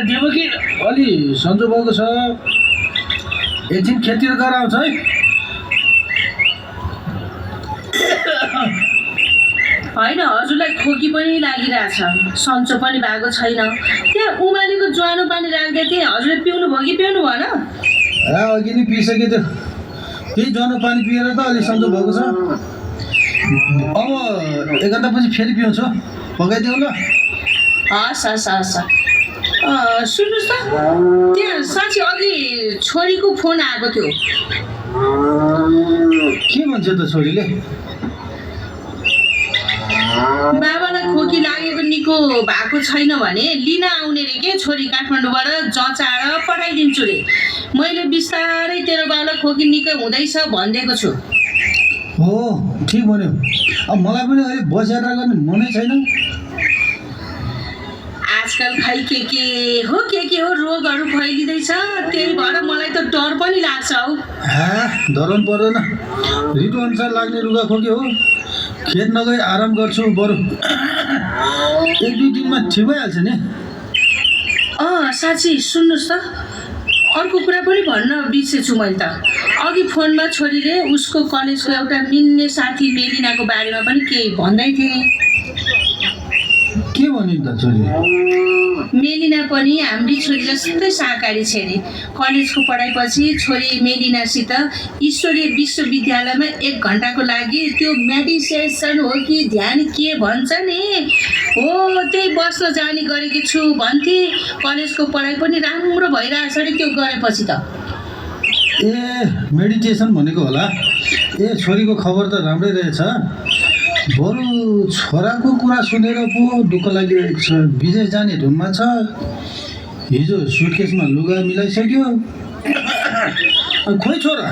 देवकी अलि सन्चो भएको छ एकछिन खेततिर गएर आउँछ है होइन हजुरलाई खोकी पनि लागिरहेछ सन्चो पनि भएको छैन त्यहाँ उमालेको ज्वानो पानी राख्दै थिएँ हजुरले पिउनु भयो कि पिउनु भएन अघि नै पिइसक्यो त्यो त्यही ज्वानो पानी पिएर त अलि सन्चो भएको छ अब 1 घन्टापछि फेरि पिउँछु पकाइदिउँ ल हस् हस् हस् सुन्नुहोस् त त्यहाँ साँच्ची अघि छोरीको फोन आएको थियो के भन्छ त छोरीले बाबालाई खोकी लागेको निको भएको छैन भने लिन आउने रे के छोरी काठमाडौँबाट जचाएर पठाइदिन्छु रे मैले बिस्तारै तेरो बाबालाई खोकी निकै हुँदैछ भनिदिएको छु हो ठिक भन्यो अब मलाई पनि अहिले बस यात्रा गर्ने मनै छैन आजकल खै के हो रोगहरू फैलिँदैछ त्यही भएर मलाई त डर पनि लाग्छ हौ डर पनि पर्दैन ऋतु अनुसार लाग्ने रुगा खोकी हो खेत नगई आराम गर्छु बरु 1-2 दिनमा ठिक भइहाल्छ नि साँच्ची सुन्नुहोस् त अर्को कुरा पनि भन्न बिर्सेछु मैले त अघि फोनमा छोरीले उसको कलेजको एउटा मिल्ने साथी मेलिनाको बारेमा पनि केही भन्दै थिए के भनिन् त छोरी मेलिना पनि हाम्री छोरी जस्तै सहकारी छ अरे कलेजको पढाइपछि छोरी मेलिनासित ईश्वरीय विश्वविद्यालयमा 1 घन्टाको लागि त्यो मेडिटेसन हो कि ध्यान के भन्छ नि हो त्यही बस्न जाने गरेकी छु भन्थे कलेजको पढाइ पनि राम्रो भइरहेछ अरे त्यो गरेपछि त ए मेडिटेसन भनेको होला ए छोरीको खबर त राम्रै रहेछ बरु छोराको कुरा सुनेर पो दुःख लागिरहेको छ विदेश जाने धुनमा छ हिजो सुटकेसमा लुगा मिलाइसक्यो खोइ छोरा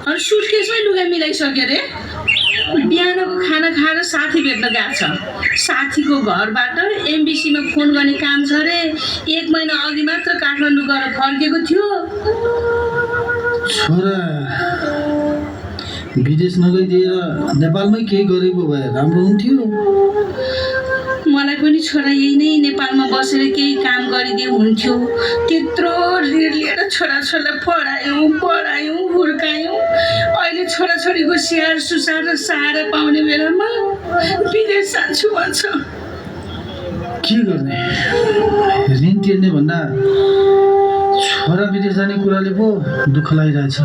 अनि सुटकेसमै लुगा मिलाइसक्यो रे बिहानको खाना खाएर साथी भेट्न गएको छ साथीको घरबाट एमबिसीमा फोन गर्ने काम छ अरे 1 महिना अघि मात्र काठमाडौँ गएर फर्केको थियो छोरा विदेश नगइदिएर नेपालमै केही गरेको भए राम्रो हुन्थ्यो मलाई पनि छोरा यही नै नेपालमा बसेर केही काम गरिदिए हुन्थ्यो त्यत्रो ऋण लिएर छोराछोरीलाई पढायौँ हुर्कायौँ अहिले छोराछोरीको स्याहार सुसार र सहारा पाउने बेलामा विदेश जान्छु भन्छ के गर्ने ऋण तिर्ने भन्दा छोरा विदेश जाने कुराले पो दुःख लागिरहेछ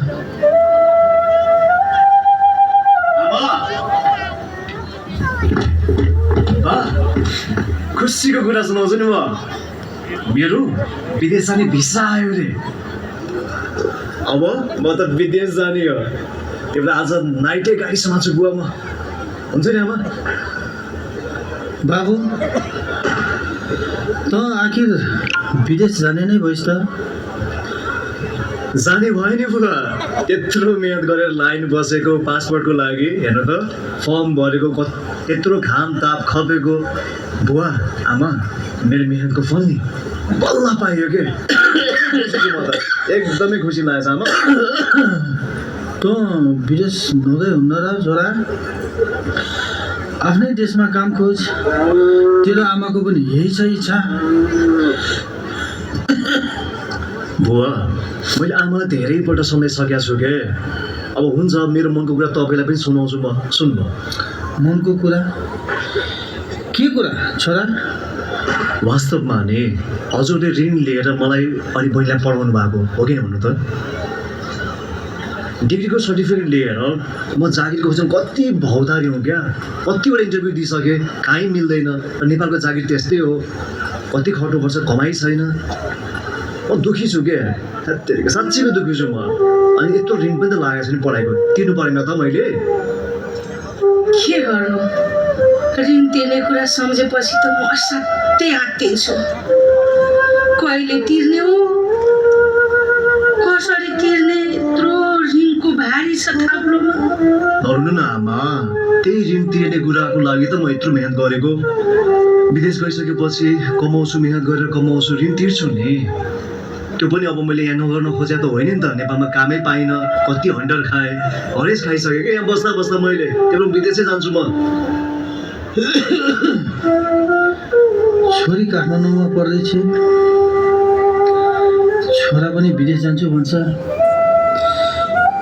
खुसीको कुरा सुनाउँछु नि म मेरो विदेश जाने भिसा आयो रे अब म त विदेश जाने हो त्यो बेला आज नाइटै गाडी समात्छु बुवा म हुन्छ नि आमा बाबु त आखिर विदेश जाने नै भइस् त जाने भयो नि बुवा त्यत्रो मेहनत गरेर लाइन बसेको पासपोर्टको लागि हेर्नु त फर्म भरेको त्यत्रो घाम ताप खपेको बुवा आमा मेरो मेहनतको फल नि बल्ल पाइयो के म त एकदमै खुसी लागेछ आमा त विदेश नगए हुन्न र छोरा आफ्नै देशमा काम खोज तेरो आमाको पनि यही छ इच्छा बुवा मैले आमालाई धेरैपल्ट सम्झाइसकेको छु के अब हुन्छ मेरो मनको कुरा तपाईँलाई पनि सुनाउँछु म सुन्नु मनको कुरा के कुरा छोरा वास्तवमा नि हजुरले ऋण लिएर मलाई अनि बहिनीलाई पढाउनु भएको हो कि भन्नु त डिग्रीको सर्टिफिकेट लिएर म जागिरको खोज्न कति भौतारी हुँ क्या कतिवटा इन्टरभ्यू दिइसकेँ कहीँ मिल्दैन नेपालको जागिर त्यस्तै हो कति खट्नुपर्छ कमाइ छैन म दुःखी छु के साँच्चीको दुःखी छु म अनि यत्रो ऋण पनि त लागेको छ नि पढाइको तिर्नु परेन त मैले के गर्नु ऋण तिर्ने कुरा सम्झेपछि त म असाध्यै आत्तिन्छु कहिले तिर्ने हो कसरी तिर्ने यत्रो ऋणको भारी छ थाप्लोमा नर्नु न आमा त्यही ऋण तिर्ने कुराको लागि त म यत्रो मेहनत गरेको विदेश गइसकेपछि कमाउँछु मेहनत गरेर कमाउँछु ऋण तिर्छु नि त्यो पनि अब मैले यहाँ नगर्न खोजे त होइन नि त नेपालमा कामै पाइनँ कति हन्टर खाएँ हरेस खाइसकेँ क्या यहाँ बस्दा बस्दा मैले त्यो विदेशै जान्छु म छोरी काठमाडौँमा पढ्दैछ, छोरा पनि विदेश जान्छु भन्छ।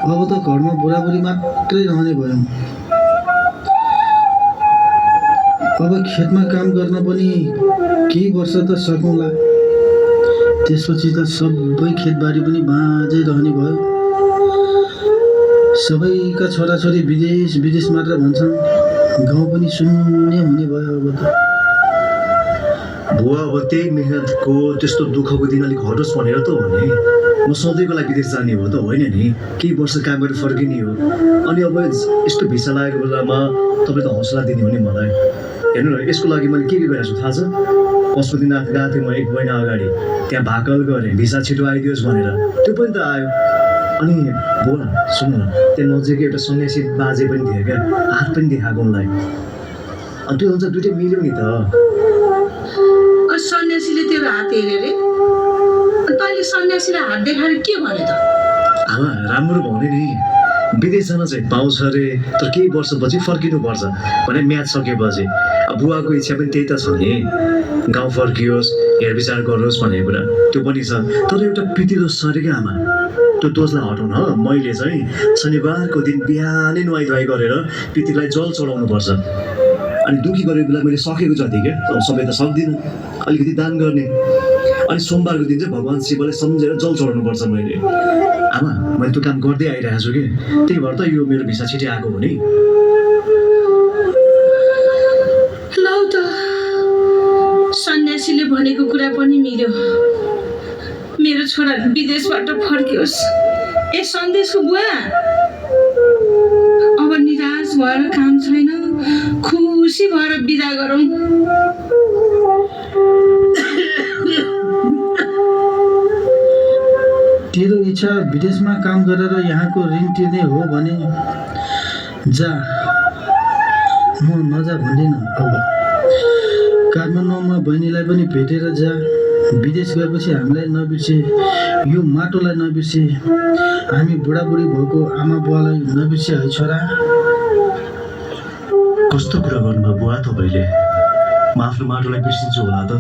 अब त घरमा बुढाबुढी मात्रै रहने भयौँ। अब खेतमा काम गर्न पनि केही वर्ष त सकौँला, त्यसपछि त सबै खेतबारी पनि बाँझै रहने भयो। सबैका छोराछोरी विदेश विदेश मात्र भन्छन्, गाउँ पनि शून्य हुने भयो अब त। बुवा अब त्यही मेहनतको त्यस्तो दुःखको दिन अलिक हटोस् भनेर त हो नि। म सधैँको लागि विदेश जाने हो त होइन नि, केही वर्ष काम गरेर फर्किने हो। अनि अब यस्तो भिसा लागेको बेलामा तपाईँ त हौसला दिने हो नि मलाई। हेर्नु न, यसको लागि मैले के गरेको छु थाहा छ? पशुपतिनाथ गएको थिएँ म 1 महिना अगाडि, त्यहाँ भाकल गरेँ भिसा छिटो आइदियोस् भनेर, त्यो पनि त आयो। अनि बुवा सुन्नु न, त्यहाँ नजिकै एउटा सन्यासी बाजे पनि थियो क्या, हात पनि देखाएको उनलाई। अनि त्यो हुन्छ दुइटै मिल्यो नि त। सन्यासीले तेरो हात हेऱ्यो अरे, तैँले सन्यासीलाई हात देखाएर के भने त? आमा राम्रो भने नि, विदेश जान चाहिँ पाउँछ अरे, तर केही वर्षपछि फर्किनुपर्छ भने म्याच सकेपछि। अब बुवाको इच्छा पनि त्यही त छ नि, गाउँ फर्कियोस्, हेरविचार गरोस् भन्ने कुरा त्यो पनि छ। तर एउटा प्रीति दोष छ अरे क्या आमा, त्यो दोषलाई हटाउन मैले चाहिँ शनिबारको दिन बिहानै नुहाइ धुवाइ गरेर प्रीतिलाई जल चढाउनुपर्छ। अनि दुःखी गरेको बेला मैले सकेको जति क्या, अब सबै त सक्दिनँ, अलिकति दान गर्ने। अनि सोमबारको दिन चाहिँ भगवान् शिवलाई सम्झेर जल चढाउनुपर्छ मैले। आमा मैले त्यो काम गर्दै आइरहेको छु कि, त्यही भएर त यो मेरो भिसा छिटै आएको हो नि। लौ त, सन्यासीले भनेको कुरा पनि मिल्यो, मेरो छोरा विदेशबाट फर्कियोस्। ए सन्देशको बुवा, अब निराश भएर काम छैन, खुसी भएर बिदा गरौँ। तेरो इच्छा विदेशमा काम गरेर यहाँको ऋण तिर्ने हो भने जा, म नजा भन्दिनँ। अब काठमाडौँमा बहिनीलाई पनि भेटेर जा। विदेश गएपछि हामीलाई नबिर्से, यो माटोलाई नबिर्से, हामी बुढाबुढी भएको आमा बुवालाई नबिर्से है छोरा। कस्तो कुरा गर्नुभयो बुवा तपाईँले? म आफ्नो माटोलाई बिर्सिन्छु होला त?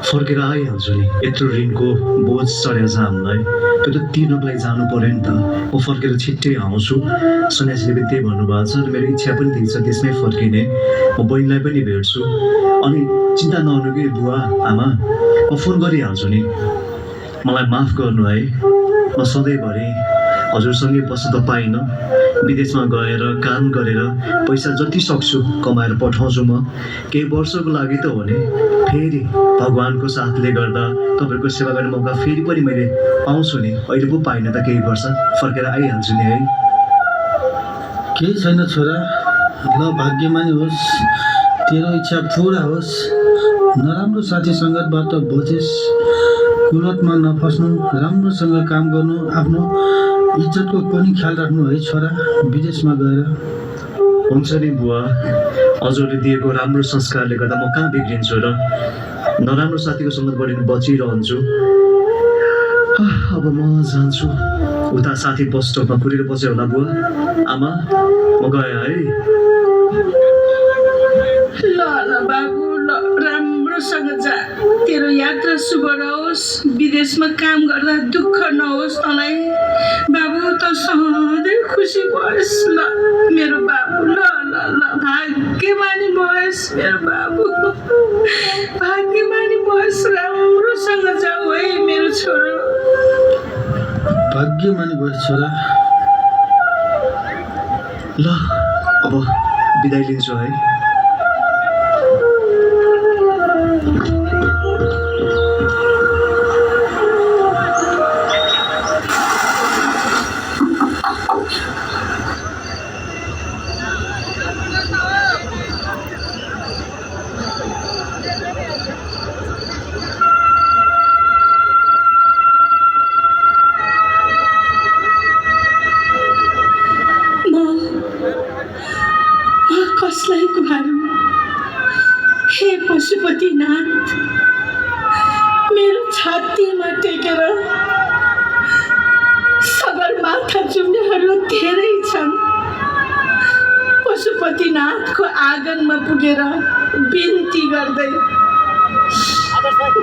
फर्केर आइहाल्छु नि, यत्रो ऋणको बोझ चढेको छ हामीलाई, त्यो त तिर्नको लागि जानु पऱ्यो नि त। म फर्केर छिट्टै आउँछु, सन्यासीले पनि त्यही भन्नुभएको छ र मेरो इच्छा पनि त्यही छ त्यसमै फर्किने। म बहिनीलाई पनि भेट्छु। अनि चिन्ता नगर्नु कि बुवा आमा, म फोन गरिहाल्छु नि। मलाई माफ गर्नु है, म सधैँभरि हजुरसँगै बस्न त पाइनँ, विदेशमा गएर काम गरेर पैसा जति सक्छु कमाएर पठाउँछु म। केही वर्षको लागि त हो नि, फेरि भगवान्को साथले गर्दा तपाईँहरूको सेवा गर्ने मौका फेरि पनि मैले पाउँछु नि। अहिले पो पाइनँ त, केही वर्ष फर्केर आइहाल्छु नि है। केही छैन छोरा, ल भाग्यमानी होस्, तेरो इच्छा पुरा होस्। नराम्रो साथी सङ्गतबाट बचेस्, कुलतमा नफस्नु, राम्रोसँग काम गर्नु, आफ्नो इज्जतको पनि ख्याल राख्नु है छोरा विदेशमा गएर। हुन्छ नि बुवा, हजुरले दिएको राम्रो संस्कारले गर्दा म कहाँ बिग्रिन्छु र? नराम्रो साथीको सङ्गतबाट बचिरहन्छु। अब म जान्छु, उता साथी बस स्टपमा कुरेर बस्यो होला बुवा आमा, म गएँ है। ल ल बाबु, ल राम्रोसँग जा, तेरो यात्रा शुभ रहोस्, विदेशमा काम गर्दा दुःख नहोस् तँलाई। बाबु त सधैँ खुसी भएस् ल मेरो बाबु। ल ल ल, भाग्यमानी भएस् मेरो बाबु, भाग्यमानी भएस्, राम्रोसँग जाऊ है मेरो छोरो। भाग्यमानी भएस् छोरा। ल अब बिदाइ लिन्छु है। कसलाई गुहारौँ? हे पशुपतिनाथ, मेरो छातीमा टेकेर सगरमाथा चुम्नेहरू धेरै छन्। पशुपतिनाथको आँगनमा पुगेर बिन्ती गर्दै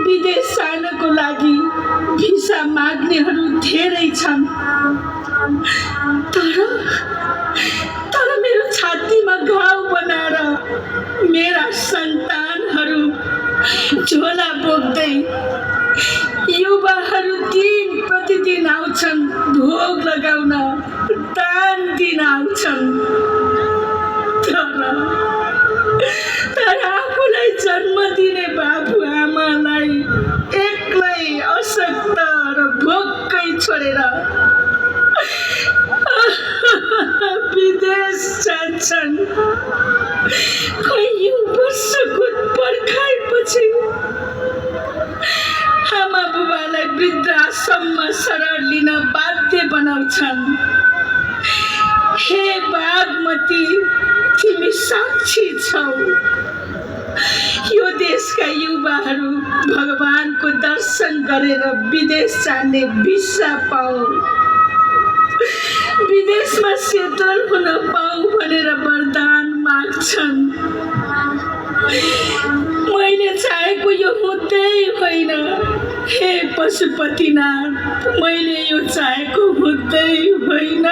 विदेश जानको लागि भिसा माग्नेहरू धेरै छन्, तर मेरो छातीमा घाउ बनाएर मेरा सन्तानहरू झोला बोक्दै युवाहरू दिन प्रतिदिन आउँछन्, भोग लगाउन, दान दिन आउँछन्। तर आफूलाई जन्म दिने बाबुआमालाई एक्लै अशक्त र भोकै छोडेर विदेश जान्छन्। कैयौँ वर्षको पर्खाइपछि आमा बुबालाई वृद्धाश्रममा शरण लिन बाध्य बनाउँछन्। हे बागमती, तिमी साक्षी छौ। यो देशका युवाहरू भगवानको दर्शन गरेर विदेश जाने भिसा पाऊ, विदेशमा सेटल हुन पाऊ भनेर वरदान माग्छन्। मैले चाहेको यो हुँदै होइन। हे पशुपतिनाथ, मैले यो चाहेको हुँदै होइन।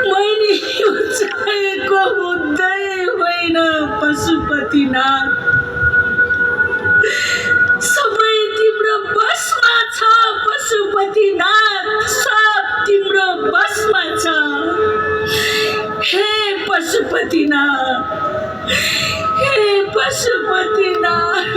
मैले यो चाहेको हुँदै होइन पशुपतिनाथ। सबै तिम्रो बसमा छ पशुपतिनाथ, सब तिम्रो बसमा छ। हे पशुपतिनाथ, हे पशुपतिनाथ,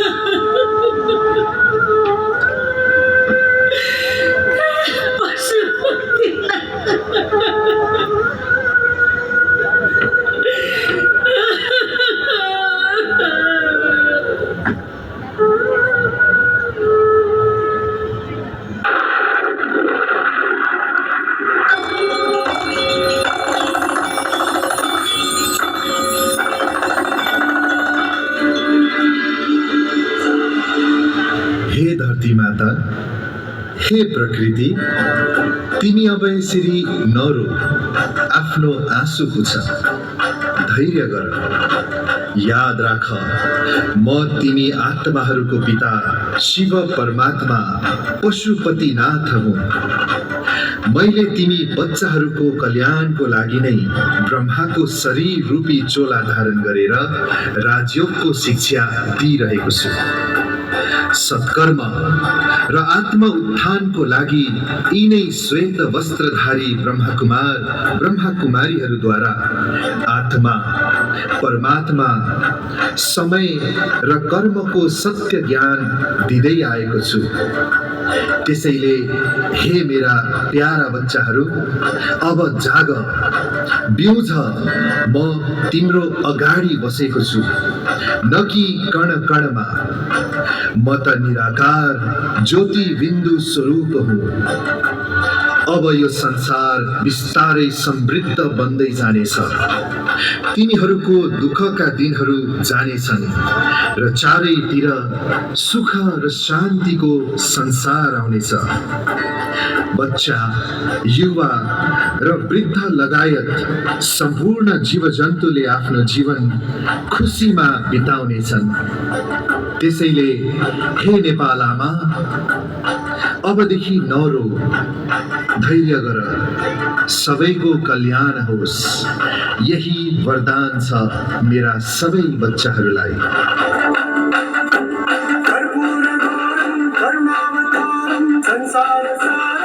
हे धरती माता, हे प्रकृति, तिमी अब यसरी नरो, आफ्नो आँसु पुछ, धैर्य गर। याद राख, म तिमी आत्माहरूको पिता शिव परमात्मा पशुपतिनाथ हुँ। मैले तिमी बच्चाहरूको कल्याणको लागि नै ब्रह्माको शरीर रूपी चोला धारण गरेर राजयोगको शिक्षा दिइरहेको छु। सत्कर्म र आत्म उत्थानको लागि यिनै श्वेत वस्त्रधारी ब्रह्मकुमारीहरूद्वारा आत्मा, परमात्मा, समय र कर्मको सत्य ज्ञान दिँदै आएको छु। त्यसैले हे मेरा प्यारा बच्चाहरू, अब जाग, बिउझ, म तिम्रो अगाडि बसेको छु, न कि कण कणमा। म त निराकार ज्योति बिन्दु स्वरूप हुँ। अब यो संसार बिस्तारै समृद्ध बन्दै जानेछ। तिमीहरूको दुःखका दिनहरू जानेछन् र चारैतिर सुख र शान्तिको संसार आउनेछ। बच्चा, युवा र वृद्ध लगायत सम्पूर्ण जीवजन्तुले आफ्नो जीवन खुसीमा बिताउनेछन्। त्यसैले हे नेपाल आमा, अबदेखि नरो, धैर्य गर, सबैको कल्याण होस्। यही वरदान छ मेरा सबै बच्चाहरूलाई। कर्पूरगौरं करुणावतारं संसारसारं